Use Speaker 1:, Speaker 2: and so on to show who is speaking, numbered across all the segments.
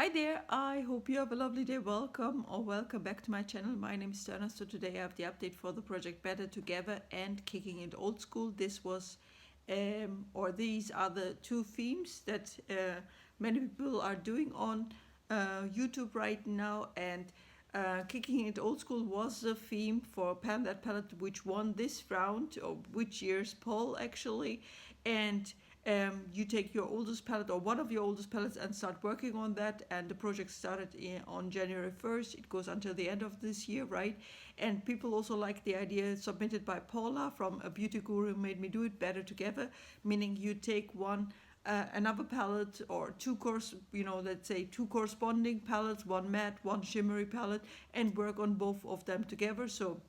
Speaker 1: Hi there, I hope you have a lovely day. Welcome or welcome back to my channel. My name is Turner. So today I have the update for the project Better Together and Kicking It Old School. These are the two themes that many people are doing on YouTube right now, and Kicking It Old School was the theme for That Palette, which won this round, or which year's poll actually. And you take your oldest palette or one of your oldest palettes and start working on that, and the project started on January 1st. It goes until the end of this year, right? And people also like the idea submitted by Paula from A Beauty Guru Made Me Do It Better Together, meaning you take another palette or let's say two corresponding palettes, one matte, one shimmery palette, and work on both of them together. So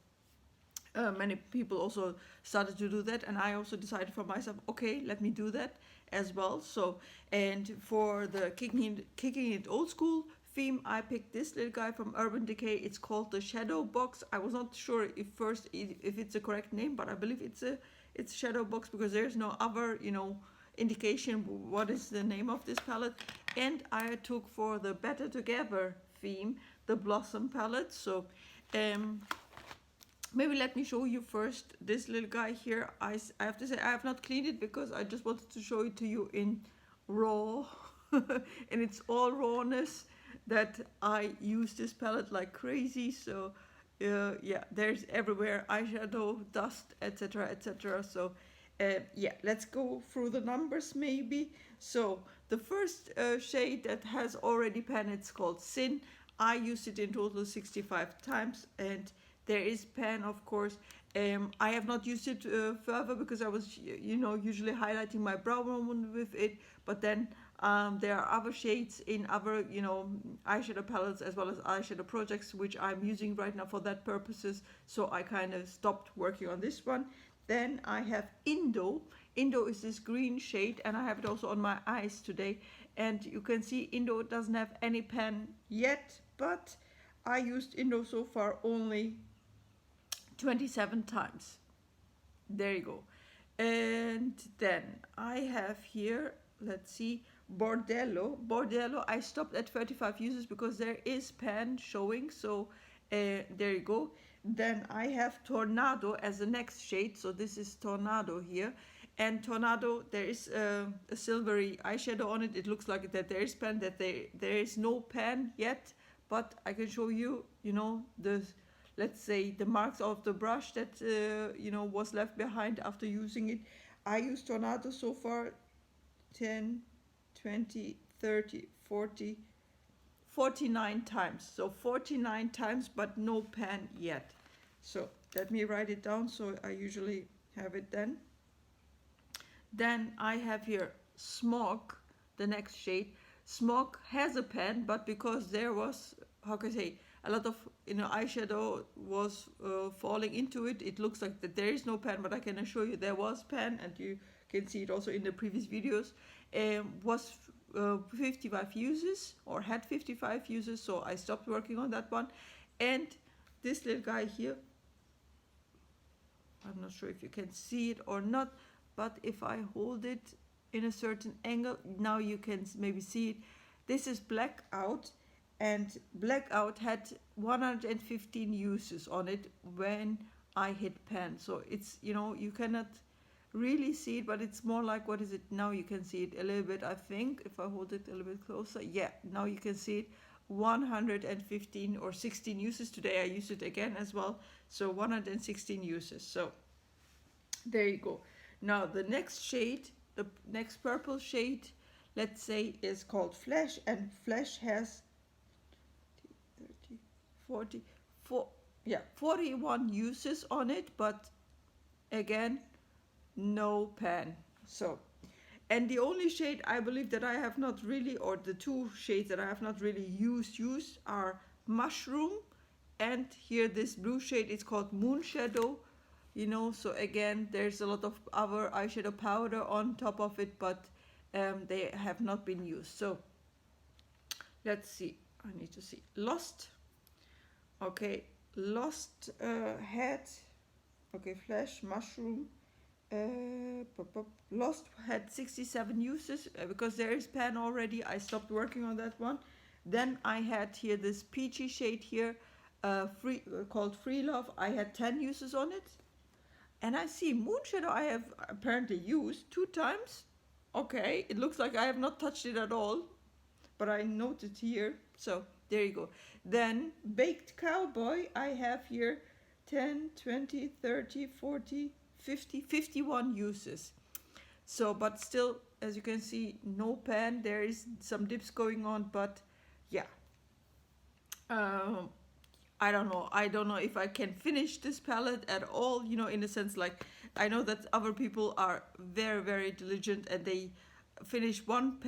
Speaker 1: many people also started to do that, and I also decided for myself, okay, let me do that as well. So, and for the kicking it old school theme, I picked this little guy from Urban Decay. It's called the Shadow Box. I was not sure if it's a correct name, but I believe it's Shadow Box because there's no other indication what is the name of this palette. And I took for the Better Together theme the Blossom palette. So maybe let me show you first this little guy here. I have to say I have not cleaned it because I just wanted to show it to you in raw and it's all rawness that I use this palette like crazy. So yeah, there's everywhere eyeshadow, dust, etc, etc. So yeah, let's go through the numbers maybe. So the first shade that has already pan, it's called Sin. I used it in total 65 times, and there is pan, of course. I have not used it further because I was, usually highlighting my brow bone with it. But then there are other shades in other, eyeshadow palettes as well as eyeshadow projects, which I'm using right now for that purposes. So I kind of stopped working on this one. Then I have Indo. Indo is this green shade, and I have it also on my eyes today. And you can see Indo doesn't have any pan yet, but I used Indo so far only 27 times. There you go. And then I have here, let's see, Bordello. Bordello, I stopped at 35 uses because there is pan showing. So there you go. Then I have Tornado as the next shade. So this is Tornado here. And Tornado, there is a silvery eyeshadow on it. It looks like that there is pan, that there is no pan yet. But I can show you, let's say the marks of the brush that was left behind after using it. I used Tornado so far 10, 20, 30, 40, 49 times. So 49 times, but no pan yet. So let me write it down so I usually have it then. Then I have here Smog, the next shade. Smog has a pan, but because there was, how can I say, a lot of eyeshadow was falling into it, it looks like that there is no pan, but I can assure you there was pan, and you can see it also in the previous videos. Was 55 uses, or had 55 uses, so I stopped working on that one. And this little guy here, I'm not sure if you can see it or not, but if I hold it in a certain angle, now you can maybe see it. This is Blackout, and Blackout had 115 uses on it when I hit pan. So it's, you cannot really see it, but it's more like, what is it now? You can see it a little bit, I think, if I hold it a little bit closer. Yeah, now you can see it. 115 or 16 uses. Today I used it again as well. So 116 uses. So there you go. Now the next shade, the next purple shade, let's say, is called Flesh, and Flesh has 30, 40, 41 uses on it, but again, no pan. So, and the only shade I believe that I have not really, or the two shades that I have not really used are Mushroom, and here this blue shade is called Moon Shadow. So again, there's a lot of other eyeshadow powder on top of it, but they have not been used. So let's see, I need to see Lost. Okay, Lost had, okay, Flesh, Mushroom, Lost had 67 uses because there is pan already. I stopped working on that one. Then I had here this peachy shade here, called Free Love. I had 10 uses on it. And I see Moon Shadow I have apparently used 2 times. Okay, it looks like I have not touched it at all, but I noted here. So there you go. Then Baked Cowboy I have here 10, 20, 30, 40, 50, 51 uses. So, but still, as you can see, no pan. There is some dips going on, but yeah. I don't know. I don't know if I can finish this palette at all, you know, in a sense, like, I know that other people are very, very diligent and they finish one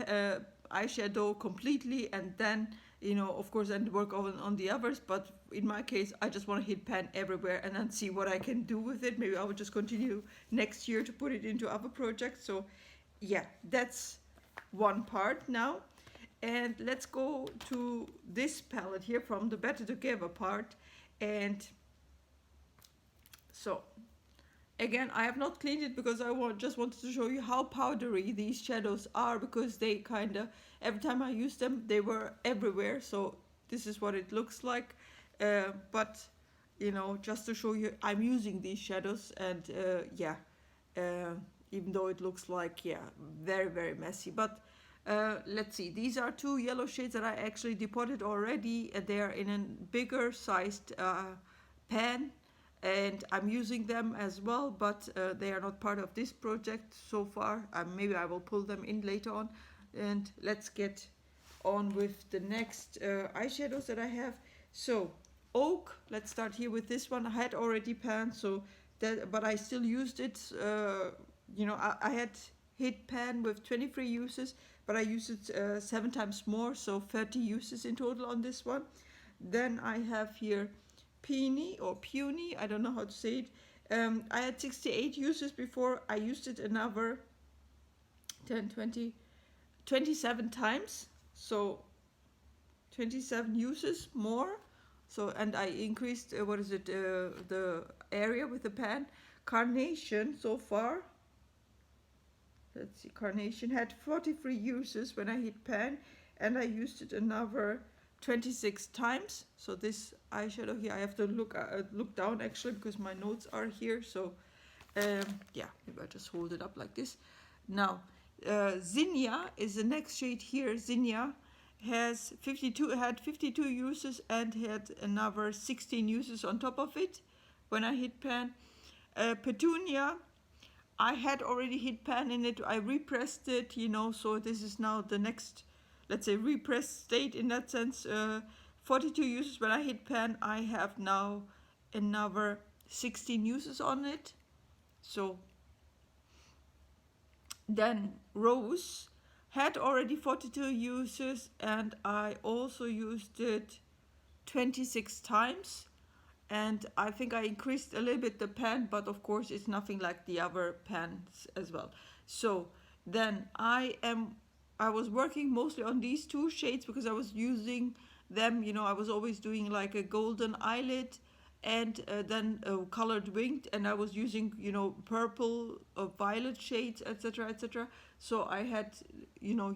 Speaker 1: eyeshadow completely and then, you know, of course, and work on the others. But in my case, I just want to hit pan everywhere and then see what I can do with it. Maybe I will just continue next year to put it into other projects. So yeah, that's one part now. And let's go to this palette here from the Better Together part. And so again, I have not cleaned it because I just wanted to show you how powdery these shadows are, because they kind of, every time I used them, they were everywhere. So this is what it looks like. But, you know, just to show you, I'm using these shadows and yeah, even though it looks like, yeah, very, very messy. But let's see, these are 2 yellow shades that I actually depotted already, and they are in a bigger sized pan, and I'm using them as well, but they are not part of this project so far. Maybe I will pull them in later on. And let's get on with the next eyeshadows that I have. So Oak, let's start here with this one. I had already panned, so that, but I still used it. You know, I had hit pan with 23 uses, but I used it 7 times more, so 30 uses in total on this one. Then I have here Peony or Puny, I don't know how to say it. I had 68 uses before. I used it another 10, 20, 27 times, so 27 uses more. So, and I increased, the area with the pan. Carnation so far, let's see, Carnation had 43 uses when I hit pan, and I used it another 26 times. So this eyeshadow here, I have to look down actually because my notes are here. So yeah, maybe I just hold it up like this. Now Zinnia is the next shade here. Zinnia has 52 uses and had another 16 uses on top of it when I hit pan. Petunia, I had already hit pan in it. I repressed it, you know, so this is now the next, let's say, repressed state in that sense. 42 uses when I hit pan. I have now another 16 uses on it. So then Rose had already 42 uses, and I also used it 26 times. And I think I increased a little bit the pan, but of course it's nothing like the other pans as well. So then I was working mostly on these 2 shades because I was using them, you know, I was always doing like a golden eyelid and then colored winged, and I was using, you know, purple or violet shades, etc., etc. So I had, you know,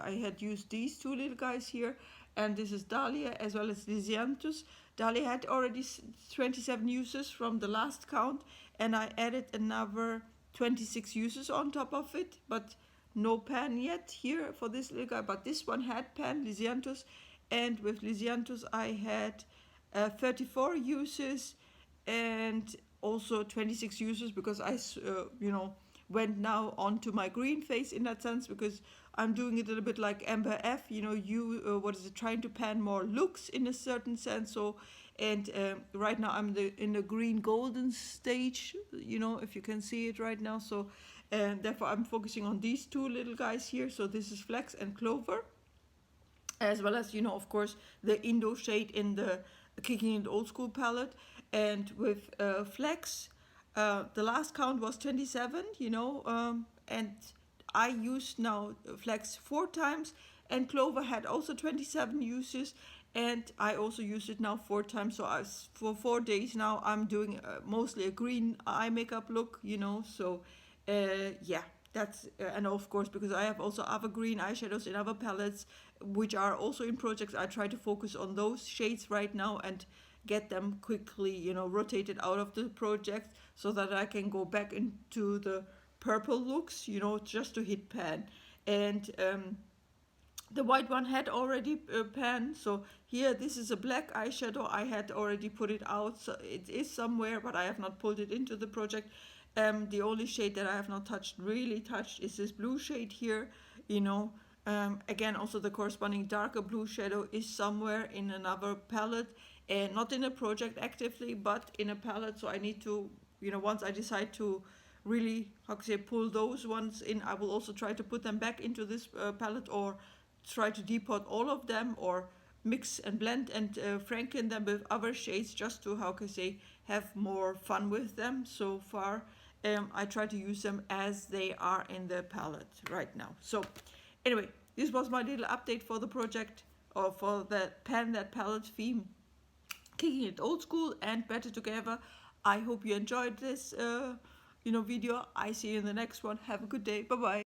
Speaker 1: I had used these 2 little guys here, and this is Dahlia as well as Lysianthus. Dahlia had already 27 uses from the last count, and I added another 26 uses on top of it, but no pan yet here for this little guy. But this one had pan, Lysianthus, and with Lysianthus I had 34 uses and also 26 uses because I, you know, went now onto my green face in that sense, because I'm doing it a little bit like Amber F, you know, trying to pan more looks in a certain sense. So, and right now I'm in the green golden stage, you know, if you can see it right now. So, and therefore I'm focusing on these 2 little guys here. So this is Flex and Clover, as well as, you know, of course, the Indo shade in the Kicking It Old School palette. And with Flex, the last count was 27, you know, and I used now Flex 4 times, and Clover had also 27 uses, and I also used it now 4 times. So for 4 days now I'm doing mostly a green eye makeup look, you know. So yeah, that's and of course, because I have also other green eyeshadows in other palettes which are also in projects, I try to focus on those shades right now and get them quickly, you know, rotated out of the project so that I can go back into the purple looks, you know, just to hit pan. And the white one had already pan, so here this is a black eyeshadow. I had already put it out, so it is somewhere, but I have not pulled it into the project. The only shade that I have not really touched is this blue shade here, you know. Again, also the corresponding darker blue shadow is somewhere in another palette, and not in a project actively, but in a palette. So I need to, you know, once I decide to really, how to say, pull those ones in, I will also try to put them back into this palette, or try to depot all of them, or mix and blend and franken them with other shades, just to, how can I say, have more fun with them. So far I try to use them as they are in the palette right now. So anyway, this was my little update for the project, or for the that palette theme, kicking it old school and better together. I hope you enjoyed this video. I see you in the next one. Have a good day. Bye bye.